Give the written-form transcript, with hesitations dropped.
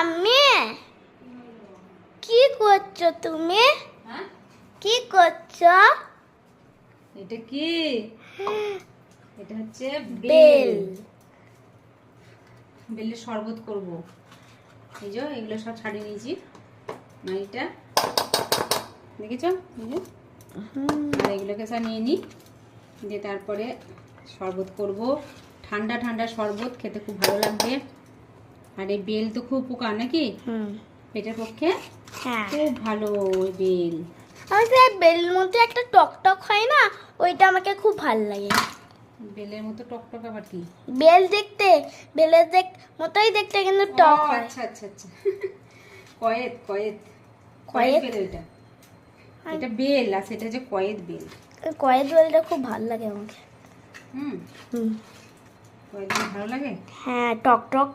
Mummy কি করছো তুমি? হ্যাঁ, কি করছো? এটা কি? এটা হচ্ছে বেল। বেলের শরবত করব। এই যে এগুলো সব ছাড়িয়ে নিয়েছি, মাইটা দেখেছ, আর এগুলোকে সব নিয়ে নিই, দিয়ে তারপরে শরবত করব। ঠান্ডা ঠান্ডা শরবত খেতে খুব ভালো লাগবে। আর এই বেল তো খুব উপকার নাকি, পেটের পক্ষে হ্যাঁ, খুব ভালো ওই বেল। আর যে বেলের মধ্যে একটা টক টক হয় না, ওইটা আমাকে খুব ভালো লাগে। বেলের মতো টকটক আবার কি? বেল দেখতে বেলের মতোই দেখতে, কিন্তু টক ও, হয়। আচ্ছা আচ্ছা আচ্ছা। কয়েদ কয়েদ কয়েদ? বেল ওইটা। এটা বেল আর সেটা যে কয়েদ বেল। কয়েদ বেলটা খুব ভালো লাগে আমাকে। হুম, হুম, কয়েদ বেল ভালো লাগে। হ্যাঁ, টক টক।